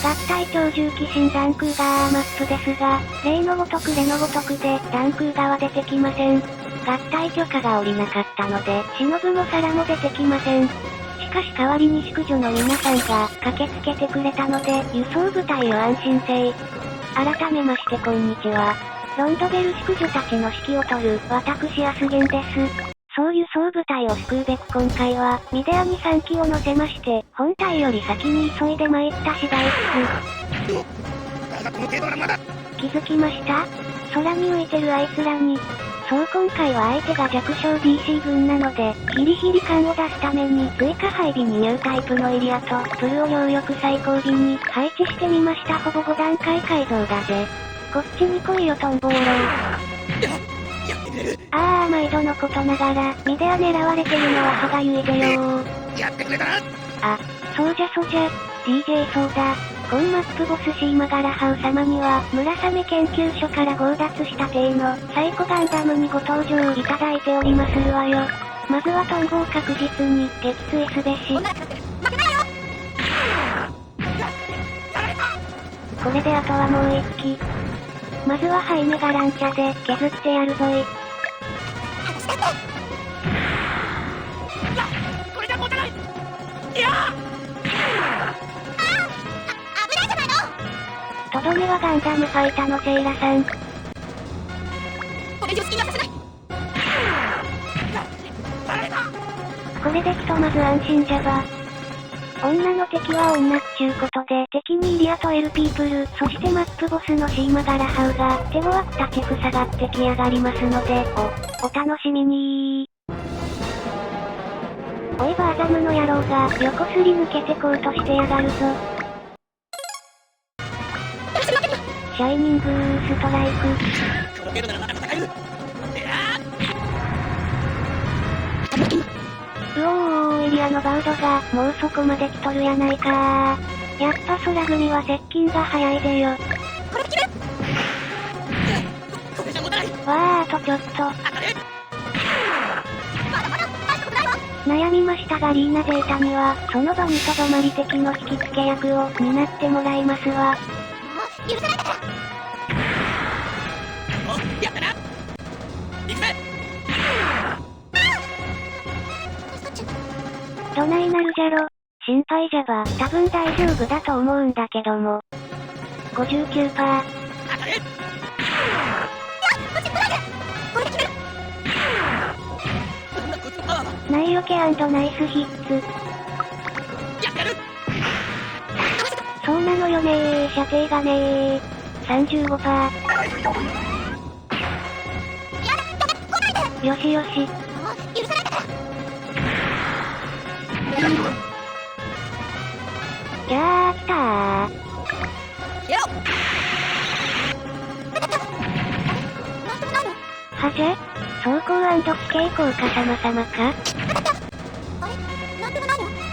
合体超重機新ランクーガーマップですが、例のごとくで、ランクーガは出てきません。合体許可が下りなかったので、忍もサラも出てきません。しかし代わりに宿女の皆さんが駆けつけてくれたので、輸送部隊を安心せい。改めましてこんにちは。ロンドベル宿女たちの指揮を執る、私アスゲンです。そう輸送部隊を救うべく今回は、ミデアに3機を乗せまして、本隊より先に急いで参った次第です。気づきました？空に浮いてるあいつらに。そう今回は相手が弱小 DC 軍なので、ヒリヒリ感を出すために追加配備にニュータイプのエリアとプルを両翼最後尾に配置してみました。ほぼ5段階改造だぜ。こっちに来いよトンボーロー。毎度のことながら、ミデア狙われてるのは歯がゆいぜよー。やってくれたな。そうじゃ、DJ そうだ。コンマップボスシーマガラハウ様には、村雨研究所から強奪した体のサイコガンダムにご登場いただいておりまするわよ。まずはトンボを確実に撃墜すべし。これであとはもう一機。まずはハイメガランチャで削ってやるぞい。これじゃ持たない。いや危ないじゃないの。とどめはガンダムファイタのセイラさん。これ以上好きにはさせない。これでひとまず安心じゃば。女の敵は女っちゅうことで、敵にイリアとエルピープル、そしてマップボスのシーマガラハウが、手強く立ちふさがってきやがりますので、お楽しみにおいバーザムの野郎が、横すり抜けてこうとしてやがるぞ。シャイニングストライク。この程度ならまだ戦える。エリアのバウドが、もうそこまで来とるやないかー。やっぱ空組は接近が早いぜよ。これで決める。これじゃ持たない。あとちょっと。悩みましたがリーナゼータには、その場にとどまり敵の引き付け役を担ってもらいますわ。許さないから。やったな。行くぜ。どないなるじゃろ。心配じゃば、多分大丈夫だと思うんだけども。59%。当たれ。これで決める。ナイオケ&ナイスヒッツ。やってやる。そうなのよねー、射程がねー。35%。よしよし。許さないから。来たー。はじゃ走行&地形効果様々か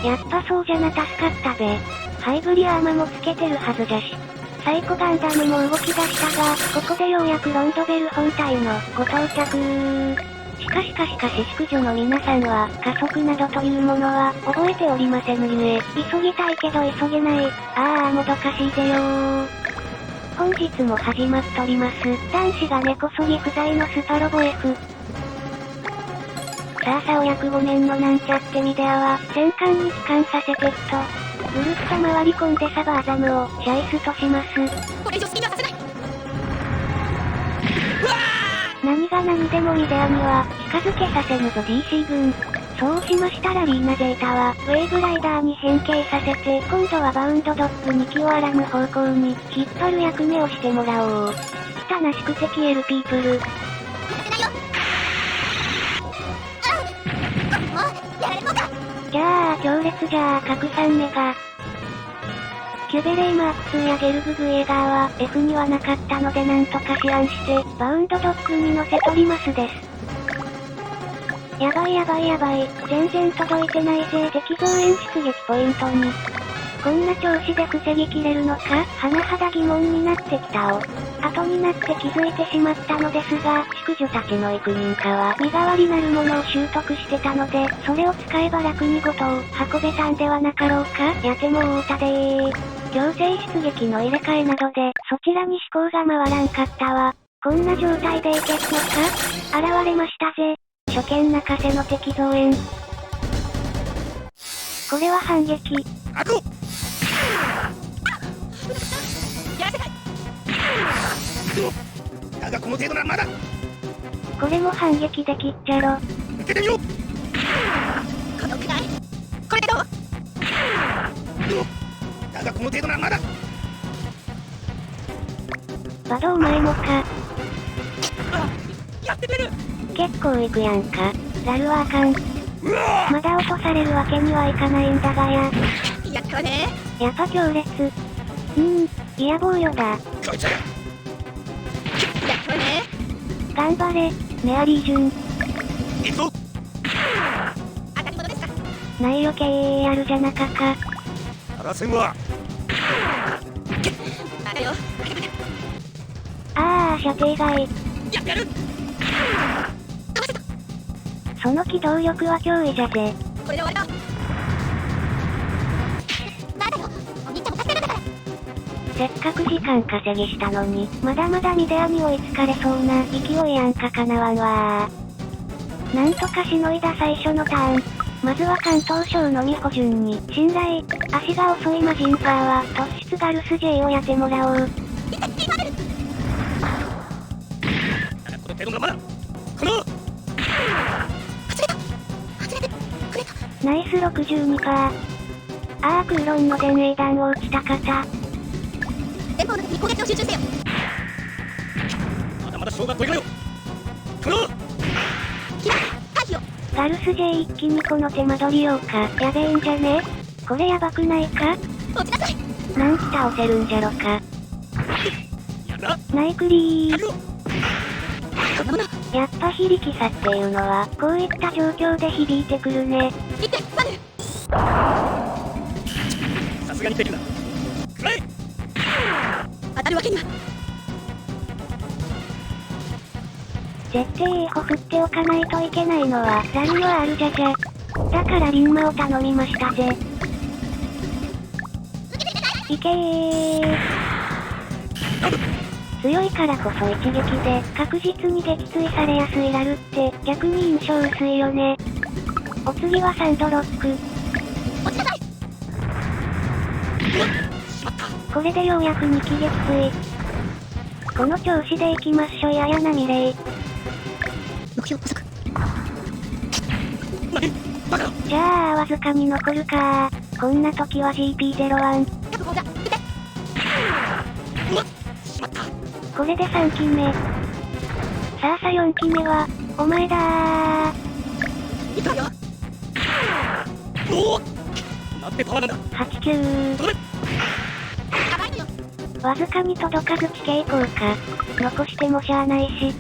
やっぱそうじゃな助かったべ。ハイブリアーマもつけてるはずじゃし。サイコガンダムも動き出したが、ここでようやくロンドベル本体のご到着。しかし宿女の皆さんは、加速などというものは、覚えておりませぬゆえ、急ぎたいけど急げない。もどかしいぜよー。本日も始まっとります。男子が根こそぎ不在のスパロボ F。さあお役御免のなんちゃってミデアは、戦艦に帰還させてっと。ぐるっと回り込んでサバーザムを、シャイスとします。これ以上好きにはさせない。何が何でもミデアには、近づけさせぬぞ DC 軍。そうしましたらリーナゼータは、ウェイブライダーに変形させて、今度はバウンドドッグに気をあらぬ方向に、引っ張る役目をしてもらおう。汚しくて消えるピープル。じゃあ、強烈じゃあ、各3目が。キュベレイマーク2やゲルググエーガーは F にはなかったのでなんとか思案して、バウンドドッグに乗せとりますです。やばい。全然届いてないぜ。敵増援出撃ポイントに。こんな調子で防ぎきれるのか甚だ疑問になってきたお。後になって気づいてしまったのですが、宿女たちの幾人かは身代わりなるものを習得してたので、それを使えば楽にごとを運べたんではなかろうか。やてもうたでー。強制出撃の入れ替えなどで、そちらに思考が回らんかったわ。こんな状態でいけっのか？現れましたぜ。初見泣かせの敵増援。これは反撃。悪をやらせないだがこの程度ならまだこれも反撃できっちゃろ。受けてみろこのくらいこれでどうだがこの程度ならまだバドお前もか。やってくれる結構いくやんか。ラルはあかん。まだ落とされるわけにはいかないんだがや。やったわねやっぱ強烈。いや防御だ。こいつらやったわね頑張れ、メアリージュン。いくぞ当たり前ですかないよやるじゃなかか。あらせんわまだよ射程外。やってやるその機動力は脅威じゃぜ。これで終わりだまだよお兄ちゃんも助けるんだからせっかく時間稼ぎしたのに、まだまだミデアに追いつかれそうな勢いやんかかなわんわー。なんとかしのいだ最初のターン。まずは関東省のみ補順に、信頼、足が遅いマジンファーは、突出ガルス J をやってもらおう。この程度がまだこのナイス 62%。クーロンの電泳弾を撃ちたかった。前方の敵に攻撃を集中せよまだまだ小学校いかよこのキラ回避をガルス J 一気にこの手間取りようか。やべえんじゃね？これやばくないか？落ちなさいなんき倒せるんじゃろか。やだナイクリー。こんなものやっぱ非力さっていうのは、こういった状況で響いてくるね。一点バヌさすがに敵だくらえ当たるわけには絶対エホ振っておかないといけないのは、ラリのあるじゃじゃ。だからリンマを頼みましたぜ。いけー。強いからこそ一撃で確実に撃墜されやすいラルって逆に印象薄いよね。お次はサンドロック。落ちなさいしまったこれでようやく2機撃墜。この調子でいきまっしょややなミレイ。目標補足何バカだじゃあわずかに残るかー。こんな時は GP01。確保だ撃てうわしまったこれで3機目。さあ4機目は、お前だー。いくわよおおなんてパワーなんだ8、9。とどめ甘いのよわずかに届かず地形効果。残してもしゃあないし。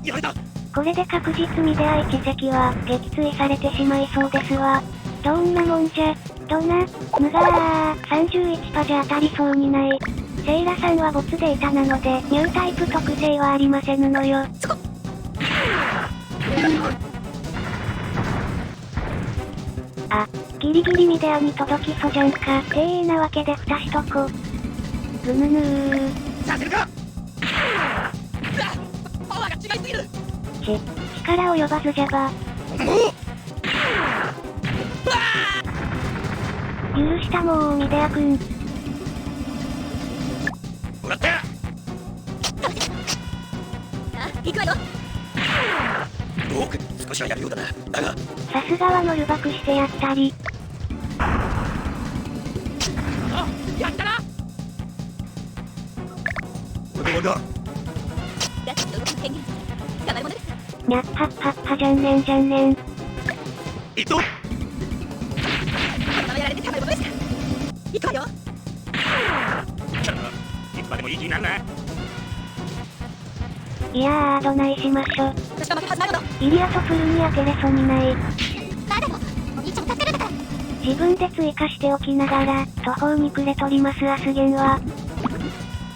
やられたこれで確実に出会い奇跡は撃墜されてしまいそうですわ。どんなもんじゃ。どな、むがー、31%じゃ当たりそうにない。セイラさんはボツデータなので、ニュータイプ特性はありませぬのよ。そこギリギリミデアに届きそうじゃんか。なわけで蓋しとこ。ぐぬぬー。させるかパワーが違いすぎる力及ばずじゃば。もう許したもうミデアくん。もらった行くわよどうか少しはやるようだなだがさすがはノルバクしてやったり。あやったな俺の終わりだラッキーの動きの権限たまるものですにゃっはっはっはじゃんねんじゃんねん。行くぞこのままやられてたまるものですか行くわよいつまでもいい気になるないやーどないしましょ。私が負けはずないのだイリアとフルに当てれそうにない。まだよお兄ちゃんも助けるんだから自分で追加しておきながら、途方に暮れとりますアスゲンは。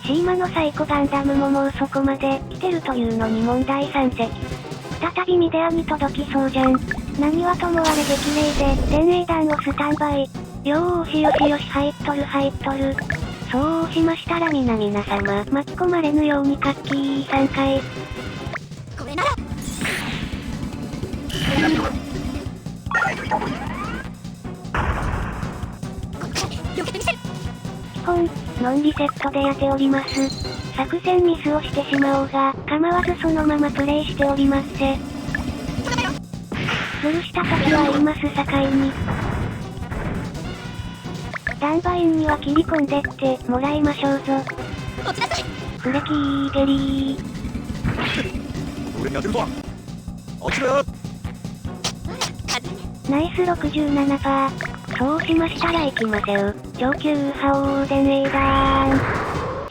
シーマのサイコガンダムももうそこまで来てるというのに問題山積。再びミデアに届きそうじゃん。何はともあれ激励で、電泳弾をスタンバイ。よーしよしよし入っとる入っとる。そうしましたら皆様巻き込まれぬようにカッキー3回。これなら避けてみせる。基本、ノンリセットでやっております。作戦ミスをしてしまおうが、構わずそのままプレイしておりますぜ。ズルした時は言いますさかいに。ダンバインには切り込んでってもらいましょうぞ。落ちなさい。フレキーゲリー。俺に当てるとは落ちろよ。ナイス 67%。そうしましたら行きませう。上級派オーデンエイダーン。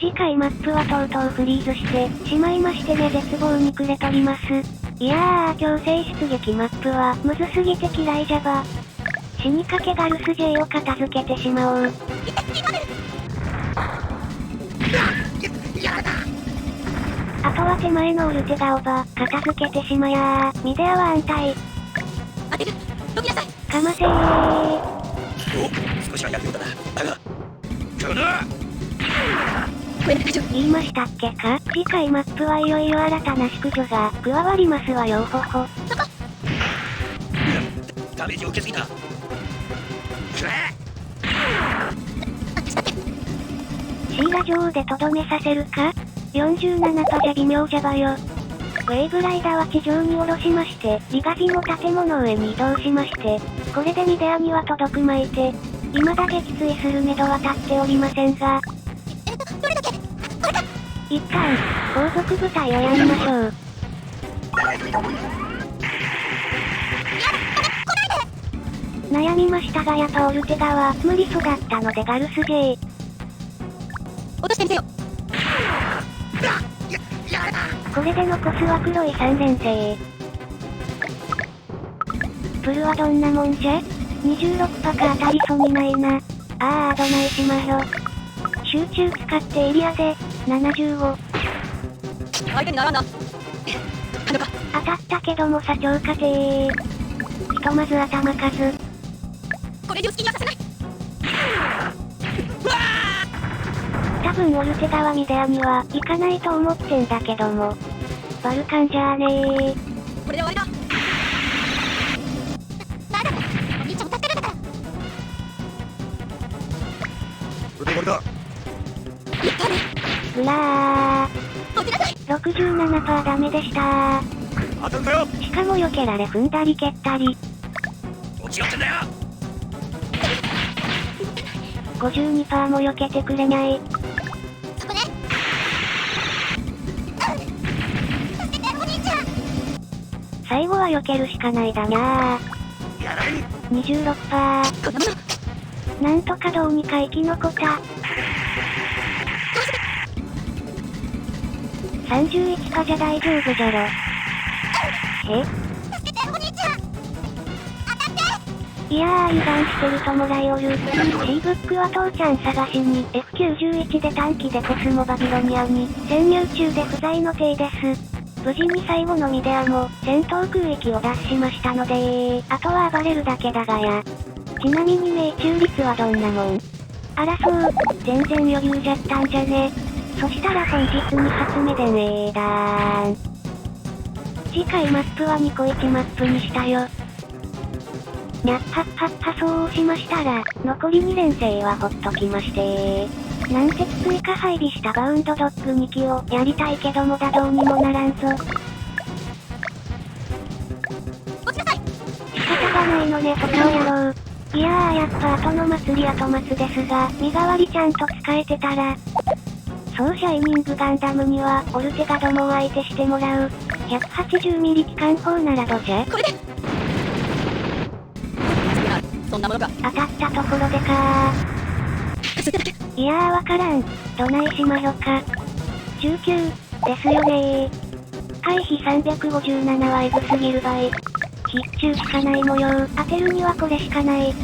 次回マップはとうとうフリーズしてしまいましてね、絶望に暮れとります。いやー、強制出撃マップはむずすぎて嫌いじゃば。死にかけガルス J を片付けてしまおう。あとは手前のウルテガオバ、片付けてしまやー。ミデアは安泰。当てる。どきなさい。かませー。お、少しはやってるんだな。だがこのこれで大丈夫。言いましたっけか。次回マップはいよいよ新たな宿女が加わりますわよほほ。ダメージを受けすぎた。シーラ城でとどめさせるか。47%じゃ微妙じゃばよ。ウェイブライダーは地上に下ろしまして、リガビも建物上に移動しまして、これでミデアには届くまいて、未だ撃墜する目処は立っておりませんが、どれだけ。これだ。一旦、後続部隊をやりましょう。悩みましたがやっぱオルテガは無理そうだったのでガルス J。落としてみせよ。これで残すは黒い3連星。プルはどんなもんじゃ ?26% か当たりそうにないな。どないしまひょ。集中使ってエリアで、75。相手にならんな。当たったけどもさ超過程。ひとまず頭数。これ以上好きにはさせない。多分オルテガはミデアには行かないと思ってんだけども。バルカンじゃあねー。これで終わりだ。なんだ、お兄ちゃんも助けるんだから。これで終わりだ。いったね。うら落ちなさい。ー。67%ダメでしたー。当たるんだよ。しかも避けられ踏んだり蹴ったり。落ちよってんだよ。52% も避けてくれない。そこね。助けて、お兄ちゃん。最後は避けるしかないだにゃー。やらん。26%。こんなもの。なんとかどうにか生き残った。31%じゃ大丈夫じゃろ。え？助けて、お兄ちゃん。当たって。いやー油断してるともらいおる。C ブックは父ちゃん探しに F91 で短期でコスモバビロニアに潜入中で不在の体です。無事に最後のミデアも戦闘空域を脱しましたのであとは暴れるだけだがや。ちなみに命中率はどんなもん？あらそう、全然余裕じゃったんじゃね。そしたら本日2発目でねーだーん。次回マップはニコイチマップにしたよ。にゃっはっはっはそうしましたら、残り2連星はほっときましてなんせ追加配備したバウンドドッグ2機をやりたいけどもだどうにもならんぞ。落ちなさい。仕方がないのね他をやろう。いやーやっぱ後の祭り後末ですが、身代わりちゃんと使えてたら。そうシャイニングガンダムには、オルテガどもを相手してもらう。180ミリ機関砲ならどじゃ？これで。そんなものか。当たったところでかそれだけ。ー。いやーわからん。どないしまひょか。19、ですよねー。回避357はエグすぎるばい。必中しかない模様。当てるにはこれしかない。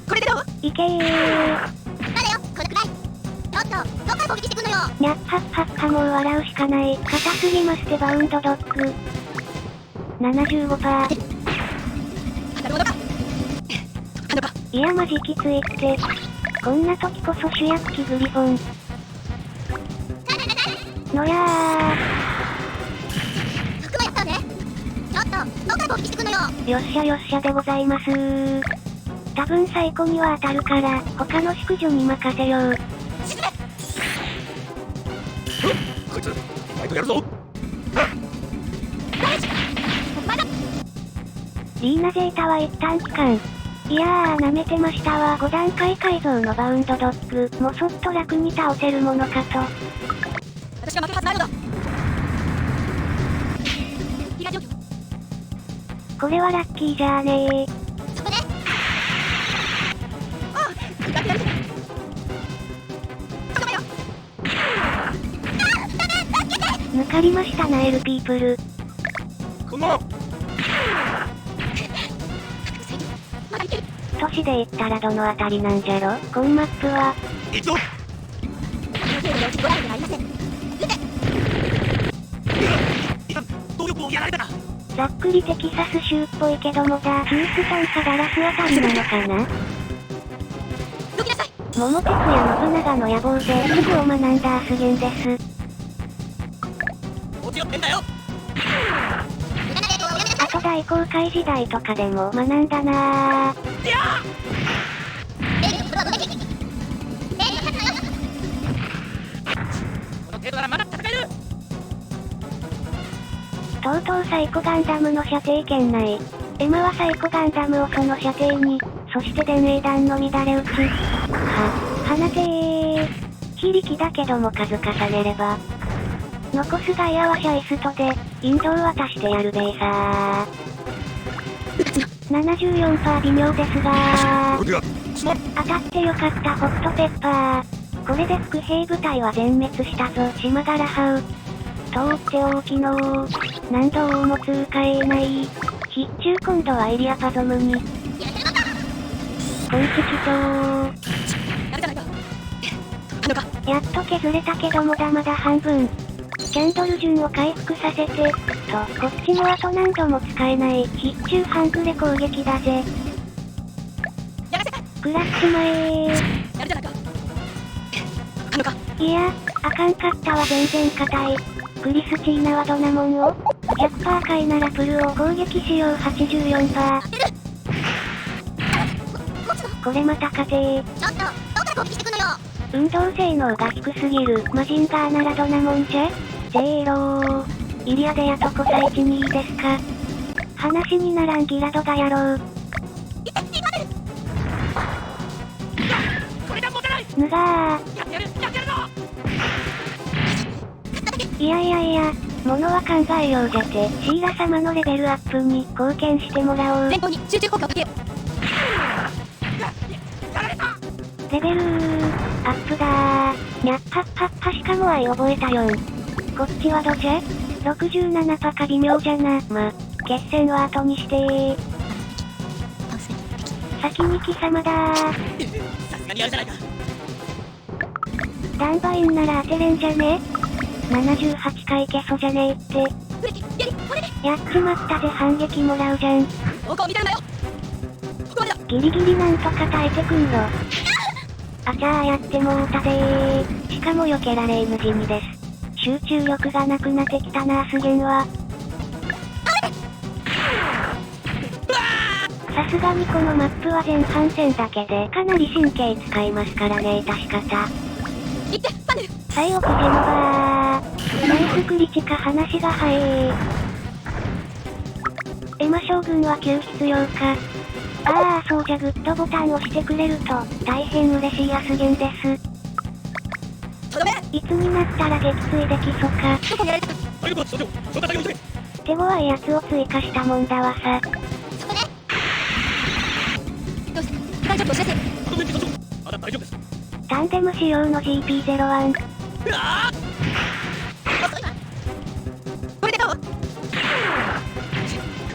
これでどう？いけー。なんだよ、このくらい。ちょっと、どっから攻撃してくんのよ。にゃっはっはっはもう笑うしかない。硬すぎますてバウンドドッグ。75%。当たるものか。当たるか。いやマジきついって。こんな時こそ主役機グリフォン。のや服はやったね。ちょっと、どっから勃起してくのよ。ー。よっしゃよっしゃでございますー。多分最古には当たるから、他の宿女に任せよう。沈め。こいつファイトやるぞ。まだ。リーナゼータは一旦帰還。いやー舐めてましたわ。5段階改造のバウンドドッグ、もそっと楽に倒せるものかと。私が負けるはずないのだ。被害状況。これはラッキーじゃあねー。そこで。ああ、下ってやるぜ。頼むよ。抜かりましたなエルピープル。このまだいける。都市で言ったらどのあたりなんじゃろ。コンマップは、一度制度で落ちごられてはありません。いた動力をやられたか。ざっくりテキサス州っぽいけどもだ、ヒューストンかダラスあたりなのかな。どきなさい。桃鉄や信長の野望でフグを学んだアスゲンです。落ちよってんだよ。あと大航海時代とかでも学んだなぁ。いやこの程度ならまだ戦える。とうとうサイコガンダムの射程圏内。エマはサイコガンダムをその射程に、そして電泳弾の乱れ撃ち。放てー。非力だけども数重ねれば。残すガイアはシャイストで、インドを渡してやるべーさー。74% 微妙ですがこれがすまん。当たってよかったホットペッパー。これで伏兵部隊は全滅したぞ。島柄ハウ。通って大きのー。何度王も通過えない。必中今度はエリアパゾムに。コンチキやるじゃないか。やっと削れたけどまだまだ半分。キャンドル順を回復させて、と、こっちもあと何度も使えない、必中半グレ攻撃だぜ。やらせた。食らっちまえー。やるじゃないか。いや、あかんかったわ全然硬い。クリスチーナはドナモンを 100% 回ならプルを攻撃しよう 84%。これまた勝てー。ちょっと、どっから勃起してくのよ。運動性能が低すぎる。マジンガーならドナモンじゃゼーロー。イリアデやとこさいちにいいですか。話にならんギラドがやろう。これじゃ持てない。ぬがやってやるやってやるぞ。ー。いやいやいや、ものは考えようじゃて、シーラ様のレベルアップに貢献してもらおう。前方に集中効果をかけよやられた。レベルアップだー。にゃっはっはっはしかも愛覚えたよん。こっちはどじゃ ?67% か微妙じゃな。ま、決戦は後にしてー。先に貴様だー。さすがにやるじゃないか。ダンバインなら当てれんじゃね ?78 回消そじゃねえって。ブレキ、やり、これで。やっちまったで反撃もらうじゃん。どこを見てるんだよ。ここまでだ。ギリギリなんとか耐えてくんろ。あちゃーやってもうたでー。しかも避けられ N 地味です。集中力がなくなってきたなアスゲンは。さすがにこのマップは前半戦だけでかなり神経使いますからね致し方。行って、パネル。最奥ジェノバー。ナイスクリチカ話が早え。エマ将軍は急必要か。ああそうじゃグッドボタン押してくれると大変嬉しいアスゲンです。とどめ。いつになったら撃墜できそか。どこにやられたか。ということは消火隊を急げ。手強いやつを追加したもんだわさ。そこで。どうした。大丈夫、教えて。あの電気課長まだ大丈夫です。タンデム仕様の GP01。遅いわ。これでどう。こ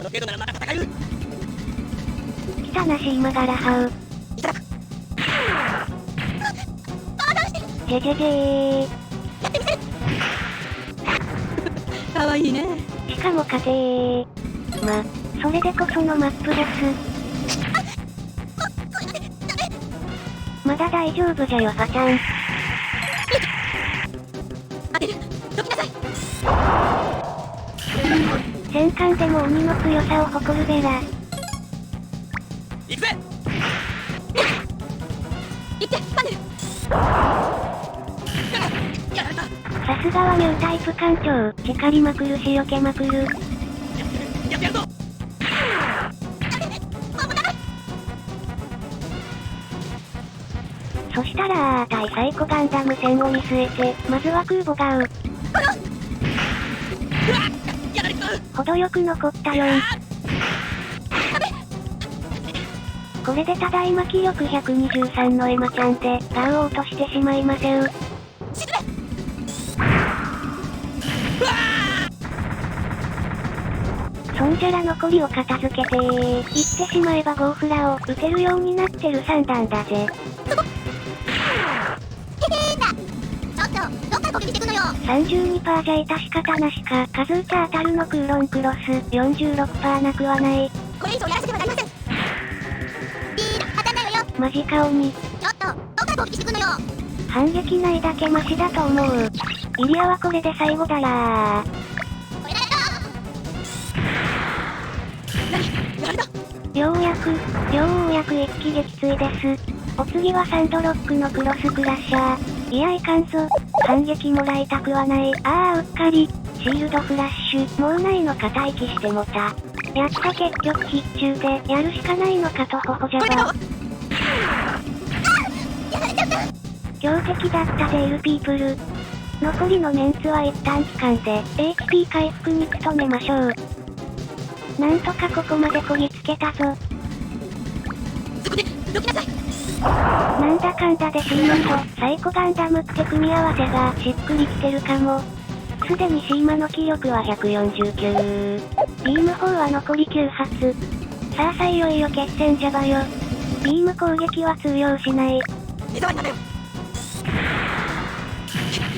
の程度ならまだ戦える。来たなし今柄ハウ。いただく。ジェジェジェー。やってみせる。かわいいね。しかも家庭ま、それでこそのマップです。まだ大丈夫じゃよファちゃん。当てる。どきなさい。戦艦でも鬼の強さを誇るベラ。行くぜ。行ってパネル。やられた。さすがはニュータイプ艦長。叱りまくるし避けまくる。やってやるぞ。そしたら対サイコガンダム戦を見据えて、まずは空母がやられた。程よく残った4。これでただいま気力123のエマちゃんでガウを落としてしまいませう。そんじゃら残りを片付けて言ってしまえばゴーフラを撃てるようになってる3段だぜ。ちょっと、どっから攻撃してくのよ。 32% じゃ致し方なしか。数打ちゃ当たるのクーロンクロス 46% なくはない。これ以上やらせてはなりません。当たんないわよ。マジか鬼。ちょっと、どっから攻撃してくのよ。反撃ないだけマシだと思う。イリアはこれで最後だらー。これだよ。何やられた。ようやく一気撃墜です。お次はサンドロックのクロスクラッシャー。いやいかんぞ。反撃もらいたくはない。うっかり。シールドフラッシュ。もうないのか待機してもた。やった結局必中でやるしかないのかとほほじゃば。強敵だったゼールピープル。残りのメンツは一旦期間で HP 回復に努めましょう。なんとかここまでこぎつけたぞ。そこで、どきなさい。なんだかんだでシーマとサイコガンダムって組み合わせがしっくりきてるかも。すでにシーマの気力は149。ビーム砲は残り9発。さあいよいよ決戦じゃばよ。ビーム攻撃は通用しない。目障りなんだよ。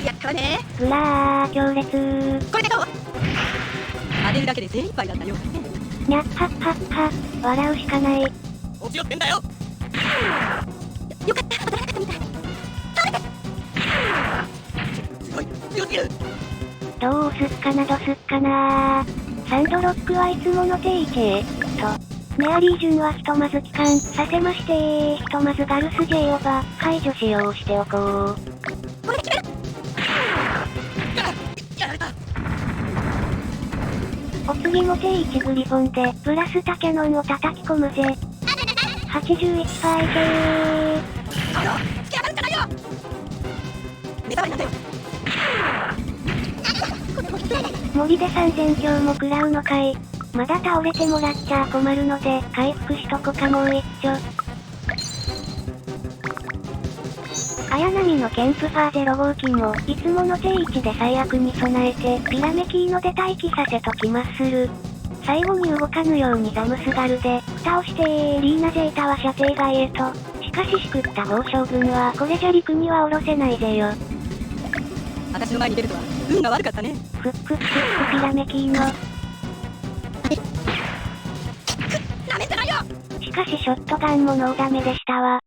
やっからね。ぐらー強烈。これでどう。当てるだけで精一杯だったようだね。にゃっはっはっは。笑うしかない。落ちよってんだよ。よかった、当たらなかったみたい。すごい、強すぎる。どうすっかなどすっかなー。サンドロックはいつもの定型と。メアリージュンはひとまず帰還させましてひとまずガルス J オーバー排除しようしておこう。これで決める。やられた。お次も定位置グリフォンでプラスタキャノンを叩き込むぜ。81%いけー。そうよ、突き上がるんじゃないよ。目障りなんだよ。森で3000強も食らうのかい。まだ倒れてもらっちゃ困るので回復しとこかもう一丁。綾波のケンプファー0号機もいつもの定位置で最悪に備えてピラメキーノで待機させときまする。最後に動かぬようにザムスガルで蓋をしてリーナゼータは射程外へと。しかししくった豪将軍はこれじゃ陸には下ろせないぜよ。私の前に出るとは運が悪かったね。フックピラメキーノ。なめんじゃないよ。しかしショットガンもノーダメでしたわ。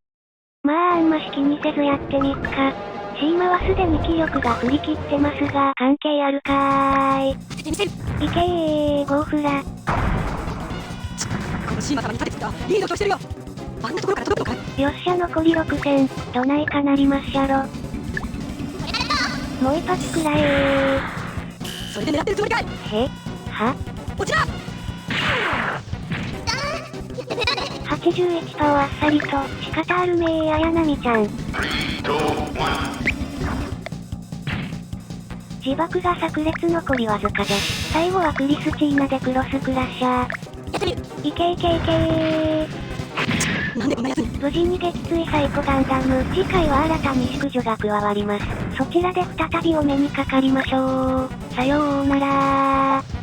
まああんまし気にせずやってみっか。シーマはすでに気力が振り切ってますが関係あるかーい。当ててみせる。いけーゴーフラ。このシーマ様に立てついたリードとしてるよ。あんなところから届くのかい。よっしゃ残り6000。どないかなりまっしゃろ。もう一発くらえそれで狙ってるつもりかい。へは落ちな。81%あっさりと仕方あるめー綾波ちゃん。自爆が炸裂残りわずかです。最後はクリスチーナでクロスクラッシャー。やってみる。いけいけいけー。なんでこんなやつに。無事に撃墜サイコガンダム。次回は新たに淑女が加わります。そちらで再びお目にかかりましょう。さようならー。